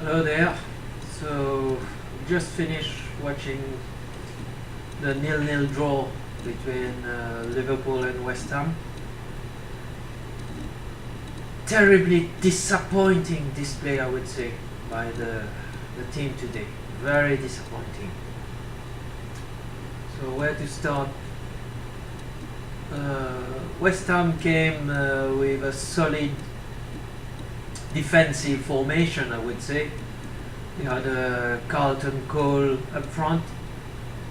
Hello there. So just finished watching the 0-0 draw between Liverpool and Westham. Terribly disappointing display, I would say, by the team today. Very disappointing. So where to start? Westham came with a solid defensive formation, I would say. They had Carlton Cole up front,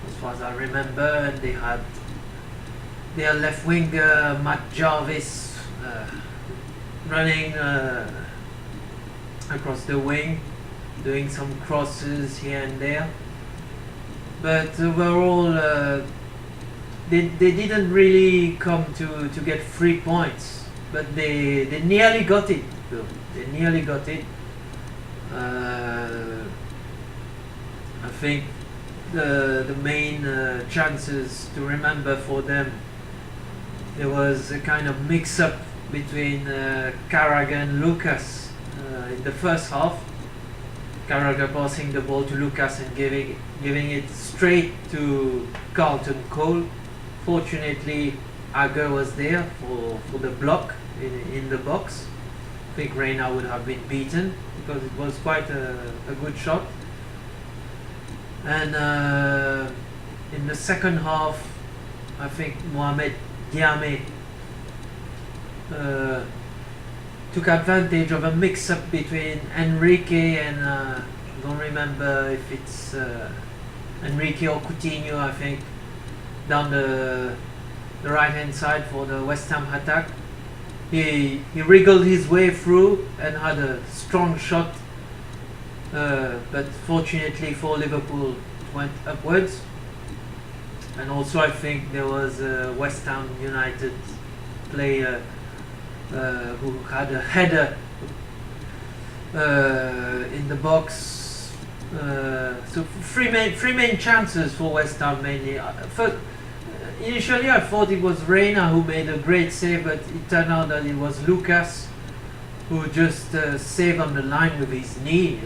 as far as I remember, and they had their left winger Matt Jarvis running across the wing, doing some crosses here and there. But overall, they didn't really come to get 3 points, but they nearly got it. Though. They nearly got it. I think the main chances to remember for them, there was a kind of mix-up between Carragher and Lucas in the first half. Carragher passing the ball to Lucas and giving it straight to Carlton Cole. Fortunately, Agger was there for the block in the box. I think Reina would have been beaten because it was quite a good shot. And in the second half, I think Mohamed Diame took advantage of a mix-up between Enrique and I don't remember if it's Enrique or Coutinho, I think, down the right-hand side for the Westham attack. He wriggled his way through and had a strong shot, but fortunately for Liverpool it went upwards. And also I think there was a West Ham United player who had a header in the box. So three main chances for West Ham mainly. Initially I thought it was Reina who made a great save, but it turned out that it was Lucas who just saved on the line with his knee.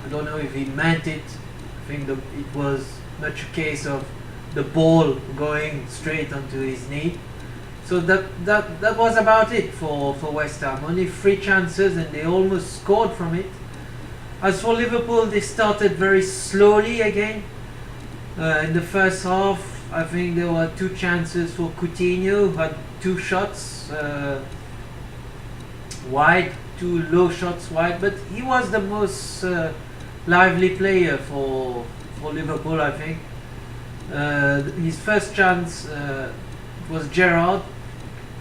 I don't know if he meant it. I think it was much a case of the ball going straight onto his knee. So that was about it for West Ham. Only 3 chances and they almost scored from it. As for Liverpool, they started very slowly again. In the first half, I think there were 2 chances for Coutinho, who had 2 shots wide, 2 low shots wide, but he was the most lively player for Liverpool, I think. His first chance was Gerrard.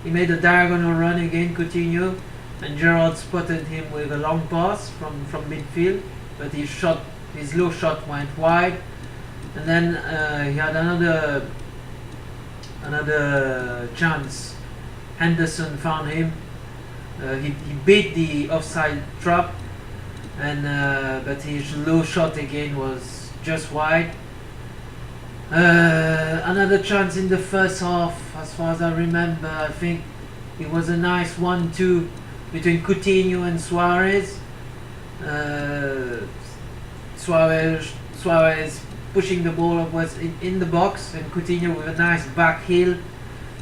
He made a diagonal run again, Coutinho, and Gerrard spotted him with a long pass from midfield, but his low shot went wide. And then he had another chance. Henderson found him. He beat the offside trap, and but his low shot again was just wide. Another chance in the first half, as far as I remember. I think it was a nice 1-2 between Coutinho and Suarez. Suarez pushing the ball upwards in the box, and Coutinho with a nice back heel,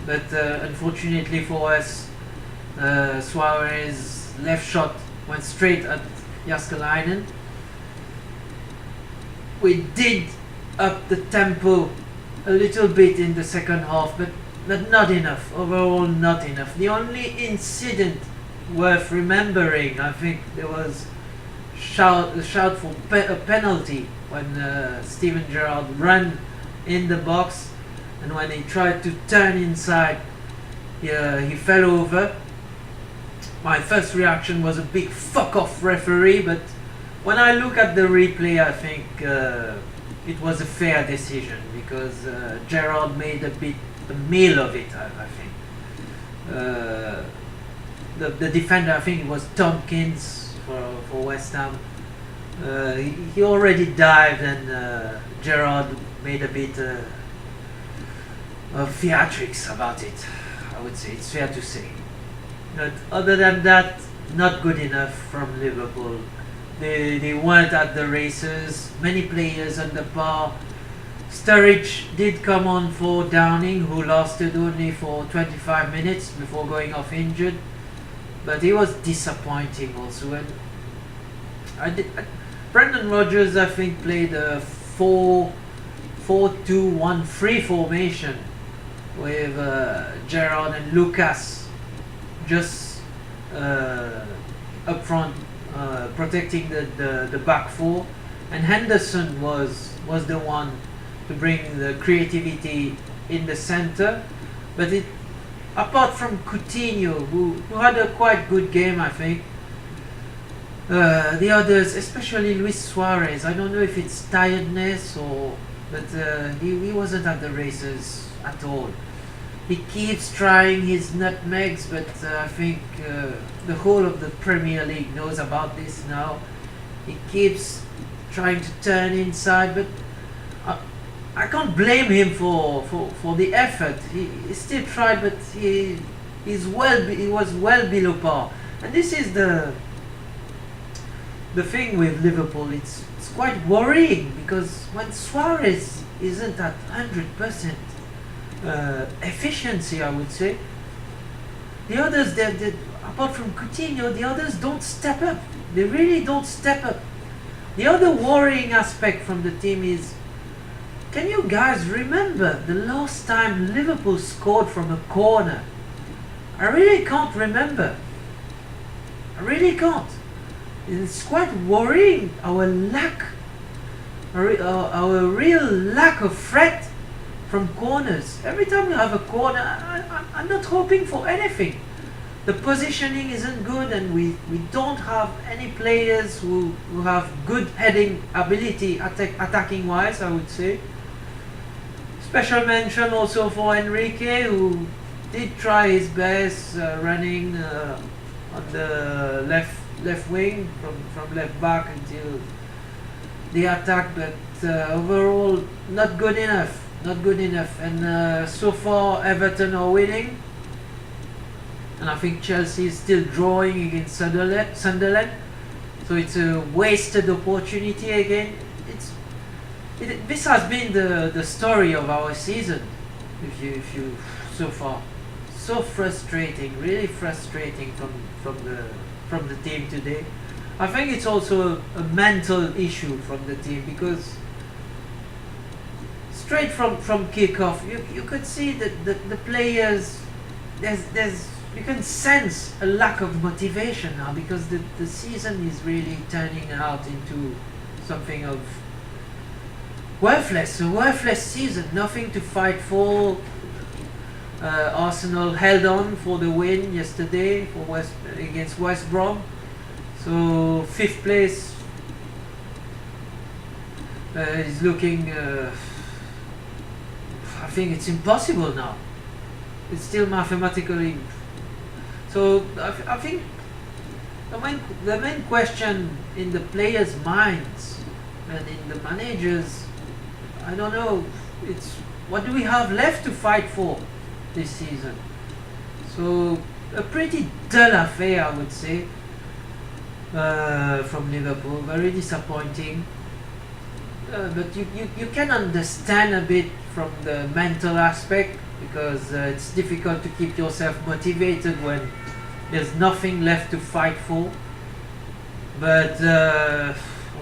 but unfortunately for us, Suarez's left shot went straight at Jaskalainen. We did up the tempo a little bit in the second half, but not enough. Overall, not enough. The only incident worth remembering, I think, there was a shout for a penalty when Steven Gerrard ran in the box, and when he tried to turn inside, he fell over. My first reaction was a big fuck off referee, but when I look at the replay, I think it was a fair decision, because Gerrard made a meal of it, I think. The defender, I think it was Tompkins for West Ham. He already dived, and Gerrard made a bit of theatrics about it, I would say. It's fair to say. But other than that, not good enough from Liverpool. they weren't at the races. Many players on the bar. Sturridge did come on for Downing, who lasted only for 25 minutes before going off injured. But he was disappointing also. And Brendan Rodgers, I think, played a 4-2-1-3 formation with Gerrard and Lucas just up front, protecting the back four, and Henderson was the one to bring the creativity in the center. But apart from Coutinho, who had a quite good game, I think, the others, especially Luis Suarez, I don't know if it's tiredness but he wasn't at the races at all. He keeps trying his nutmegs, but I think the whole of the Premier League knows about this now. He keeps trying to turn inside, but I can't blame him for the effort. He still tried, but he was well below par. And this is the thing with Liverpool. It's quite worrying, because when Suarez isn't at 100% efficiency, I would say, the others, apart from Coutinho, the others don't step up. They really don't step up. The other worrying aspect from the team is, can you guys remember the last time Liverpool scored from a corner? I really can't remember. I really can't. It's quite worrying, our real lack of threat from corners. Every time we have a corner, I'm not hoping for anything. The positioning isn't good, and we don't have any players who have good heading ability, attacking wise, I would say. Special mention also for Enrique, who did try his best running on the left wing from left back until the attack, but overall not good enough. And so far Everton are winning, and I think Chelsea is still drawing against Sunderland, so it's a wasted opportunity again. This has been the story of our season. If you so far, so frustrating, really frustrating from the team today. I think it's also a mental issue from the team, because straight from kickoff, you could see that the players, you can sense a lack of motivation now, because the season is really turning out into something of a worthless season, nothing to fight for. Arsenal held on for the win yesterday against West Brom, so 5th place is looking. I think it's impossible now. It's still mathematically. So I think the main question in the players' minds and in the managers, I don't know, it's what do we have left to fight for this season? So a pretty dull affair, I would say, from Liverpool. Very disappointing. But you can understand a bit from the mental aspect, because it's difficult to keep yourself motivated when there's nothing left to fight for. But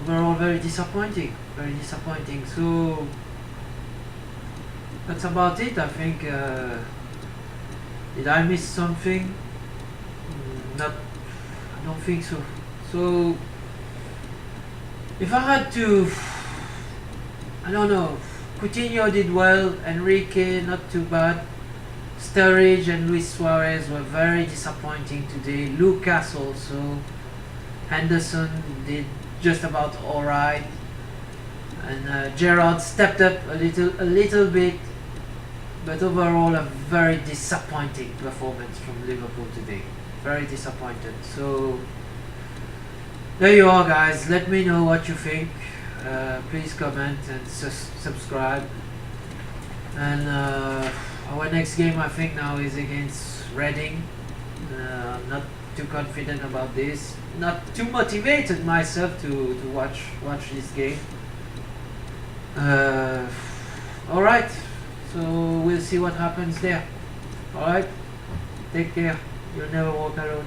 overall, very disappointing. So that's about it, I think. Did I miss something? I don't think so. So if I had to, I don't know, Coutinho did well, Enrique not too bad, Sturridge and Luis Suarez were very disappointing today, Lucas also, Henderson did just about alright, and Gerrard stepped up a little bit, but overall a very disappointing performance from Liverpool today. Very disappointed. So there you are, guys. Let me know what you think. Please comment and subscribe. And our next game, I think, now is against Reading. I'm not too confident about this. Not too motivated myself to watch this game. Alright, so we'll see what happens there. Alright, take care. You'll never walk alone.